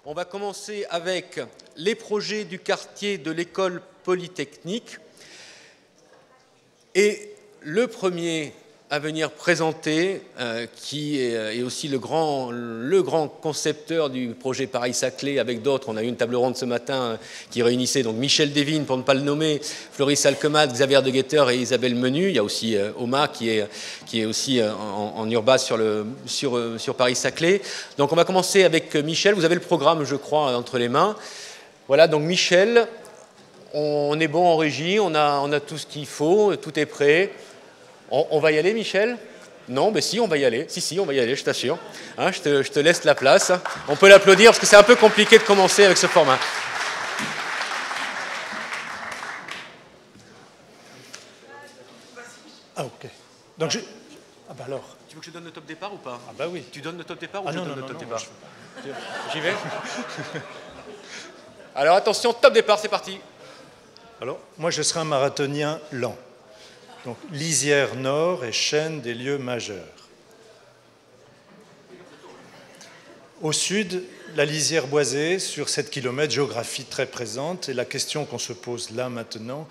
On va commencer avec les projets du quartier de l'école polytechnique. Et le premier à venir présenter, qui est aussi le grand concepteur du projet Paris-Saclay avec d'autres. On a eu une table ronde ce matin qui réunissait donc Michel Devine, pour ne pas le nommer, Floris Alkemad, Xavier de Guetter et Isabelle Menu. Il y a aussi Oma qui est aussi en urbain sur Paris-Saclay. Donc on va commencer avec Michel. Vous avez le programme, je crois, entre les mains. Voilà, donc Michel, on est bon en régie, on a tout ce qu'il faut, tout est prêt. On va y aller, Michel? Non, mais si, on va y aller. Si, on va y aller, je t'assure. Hein, je te laisse la place. On peut l'applaudir parce que c'est un peu compliqué de commencer avec ce format. Ah, ok. Donc Ah, bah alors. Tu veux que je donne le top départ ou pas? Ah, bah oui. Tu donnes le top départ ou je non, donne non, le top non, départ? non, J'y vais. Alors attention, top départ, c'est parti. Alors, moi, je serai un marathonien lent. Donc, lisière nord et chaîne des lieux majeurs. Au sud, la lisière boisée, sur 7 km, géographie très présente. Et la question qu'on se pose là maintenant,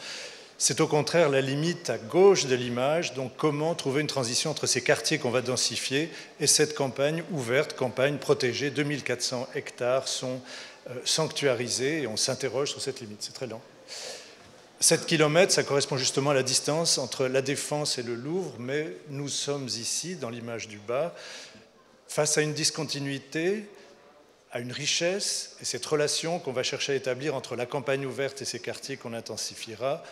c'est au contraire la limite à gauche de l'image. Donc, comment trouver une transition entre ces quartiers qu'on va densifier et cette campagne ouverte, campagne protégée. 2400 hectares sont sanctuarisés et on s'interroge sur cette limite. C'est très lent. 7 km, ça correspond justement à la distance entre la Défense et le Louvre, mais nous sommes ici, dans l'image du bas, face à une discontinuité, à une richesse, et cette relation qu'on va chercher à établir entre la campagne ouverte et ces quartiers qu'on intensifiera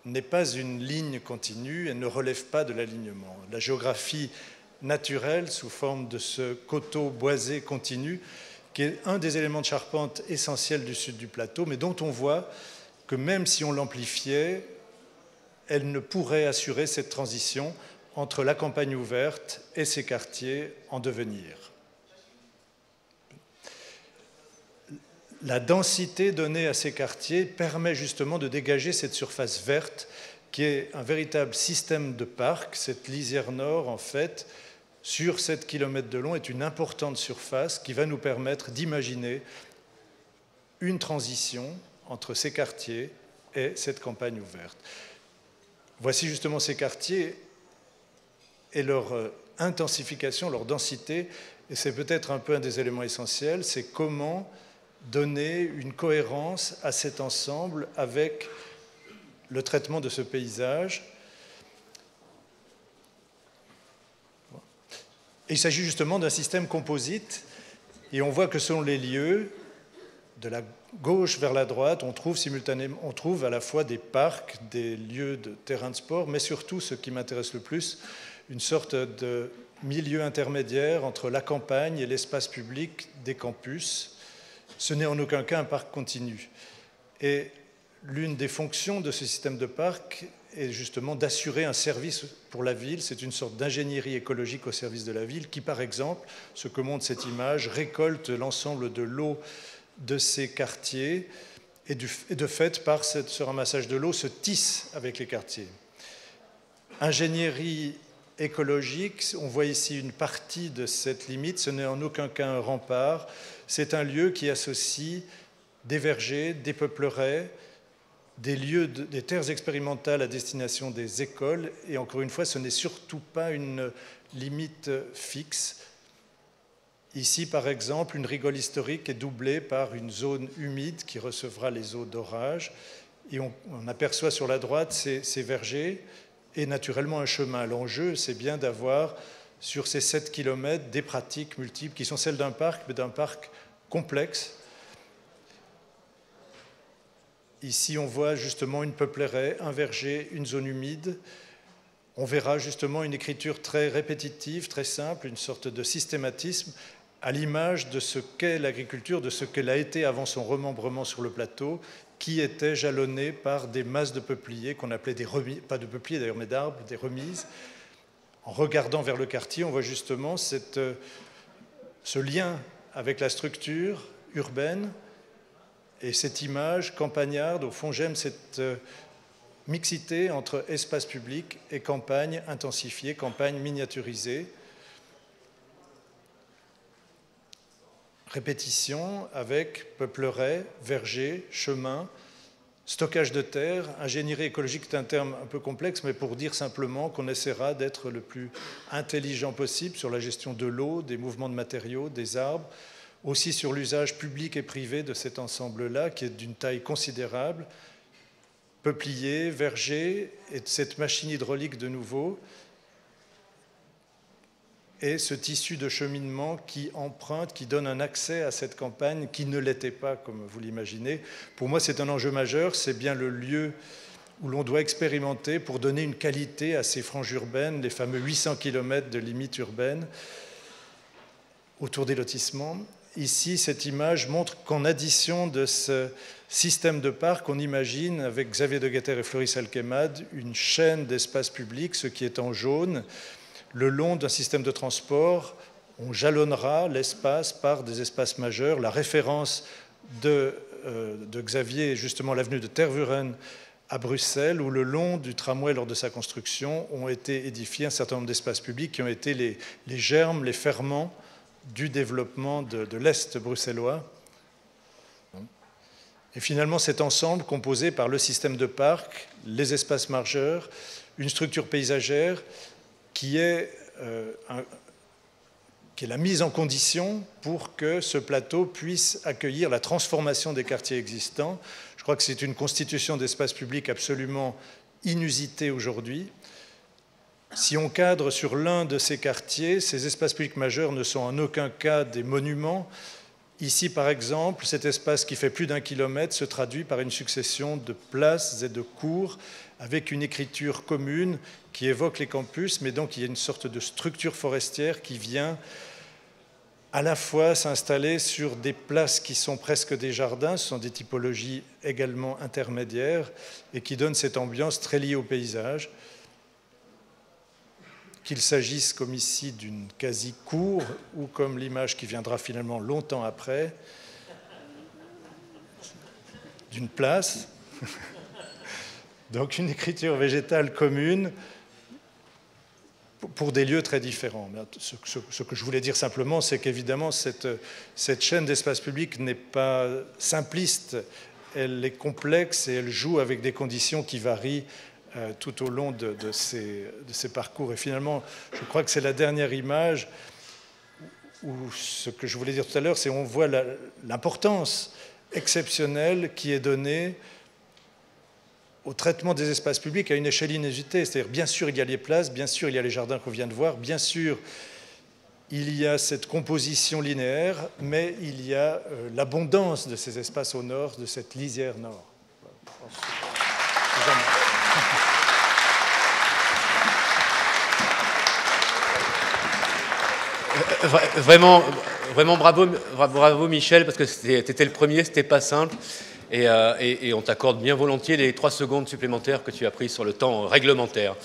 n'est pas une ligne continue, elle ne relève pas de l'alignement. La géographie naturelle, sous forme de ce coteau boisé continu, qui est un des éléments de charpente essentiels du sud du plateau, mais dont on voit que même si on l'amplifiait, elle ne pourrait assurer cette transition entre la campagne ouverte et ces quartiers en devenir. La densité donnée à ces quartiers permet justement de dégager cette surface verte qui est un véritable système de parc. Cette lisière nord, en fait, sur 7 km de long, est une importante surface qui va nous permettre d'imaginer une transition entre ces quartiers et cette campagne ouverte. Voici justement ces quartiers et leur intensification, leur densité, et c'est peut-être un peu un des éléments essentiels, c'est comment donner une cohérence à cet ensemble avec le traitement de ce paysage. Et il s'agit justement d'un système composite, et on voit que selon les lieux, de la gauche vers la droite, on trouve à la fois des parcs, des lieux de terrain de sport, mais surtout, ce qui m'intéresse le plus, une sorte de milieu intermédiaire entre la campagne et l'espace public des campus. Ce n'est en aucun cas un parc continu. Et l'une des fonctions de ce système de parc est justement d'assurer un service pour la ville. C'est une sorte d'ingénierie écologique au service de la ville qui, par exemple, ce que montre cette image, récolte l'ensemble de l'eau de ces quartiers et de fait, par ce ramassage de l'eau, se tisse avec les quartiers. Ingénierie écologique, on voit ici une partie de cette limite, ce n'est en aucun cas un rempart, c'est un lieu qui associe des vergers, des peupleraies, des lieux, des terres expérimentales à destination des écoles, et encore une fois, ce n'est surtout pas une limite fixe. Ici, par exemple, une rigole historique est doublée par une zone humide qui recevra les eaux d'orage. Et on aperçoit sur la droite ces vergers et naturellement un chemin. L'enjeu, c'est bien d'avoir sur ces 7 km des pratiques multiples qui sont celles d'un parc, mais d'un parc complexe. Ici, on voit justement une peuplerais, un verger, une zone humide. On verra justement une écriture très répétitive, très simple, une sorte de systématisme, à l'image de ce qu'est l'agriculture, de ce qu'elle a été avant son remembrement sur le plateau, qui était jalonné par des masses de peupliers qu'on appelait des remises, pas de peupliers d'ailleurs, mais d'arbres, des remises. En regardant vers le quartier, on voit justement ce lien avec la structure urbaine et cette image campagnarde. Au fond, j'aime cette mixité entre espace public et campagne intensifiée, campagne miniaturisée. répétition avec peupleraies, vergers, chemins, stockage de terre. Ingénierie écologique est un terme un peu complexe, mais pour dire simplement qu'on essaiera d'être le plus intelligent possible sur la gestion de l'eau, des mouvements de matériaux, des arbres, aussi sur l'usage public et privé de cet ensemble-là, qui est d'une taille considérable, peupliers, vergers, et cette machine hydraulique de nouveau, et ce tissu de cheminement qui emprunte, qui donne un accès à cette campagne qui ne l'était pas, comme vous l'imaginez. Pour moi, c'est un enjeu majeur, c'est bien le lieu où l'on doit expérimenter pour donner une qualité à ces franges urbaines, les fameux 800 km de limite urbaine autour des lotissements. Ici, cette image montre qu'en addition de ce système de parc, on imagine, avec Xavier de Guetter et Floris Alquemade, une chaîne d'espaces publics, ce qui est en jaune. Le long d'un système de transport, on jalonnera l'espace par des espaces majeurs. La référence de Xavier est justement l'avenue de Tervuren à Bruxelles, où le long du tramway, lors de sa construction, ont été édifiés un certain nombre d'espaces publics qui ont été les germes, les ferments du développement de l'Est bruxellois. Et finalement, cet ensemble composé par le système de parc, les espaces majeurs, une structure paysagère, qui est la mise en condition pour que ce plateau puisse accueillir la transformation des quartiers existants. Je crois que c'est une constitution d'espace public absolument inusitée aujourd'hui. Si on cadre sur l'un de ces quartiers, ces espaces publics majeurs ne sont en aucun cas des monuments. Ici, par exemple, cet espace qui fait plus d'1 kilomètre se traduit par une succession de places et de cours avec une écriture commune qui évoque les campus, mais donc il y a une sorte de structure forestière qui vient à la fois s'installer sur des places qui sont presque des jardins, ce sont des typologies également intermédiaires, et qui donnent cette ambiance très liée au paysage, qu'il s'agisse comme ici d'une quasi-cour, ou comme l'image qui viendra finalement longtemps après, d'une place. Donc une écriture végétale commune pour des lieux très différents. Ce que je voulais dire simplement, c'est qu'évidemment, cette chaîne d'espace public n'est pas simpliste, elle est complexe et elle joue avec des conditions qui varient tout au long de ces parcours. Et finalement, je crois que c'est la dernière image où ce que je voulais dire tout à l'heure, c'est qu'on voit l'importance exceptionnelle qui est donnée au traitement des espaces publics à une échelle inusitée. C'est-à-dire, bien sûr, il y a les places, bien sûr, il y a les jardins qu'on vient de voir, bien sûr, il y a cette composition linéaire, mais il y a l'abondance de ces espaces au nord, de cette lisière nord. Vraiment bravo Michel, parce que tu étais le premier, c'était pas simple. Et on t'accorde bien volontiers les 3 secondes supplémentaires que tu as prises sur le temps réglementaire.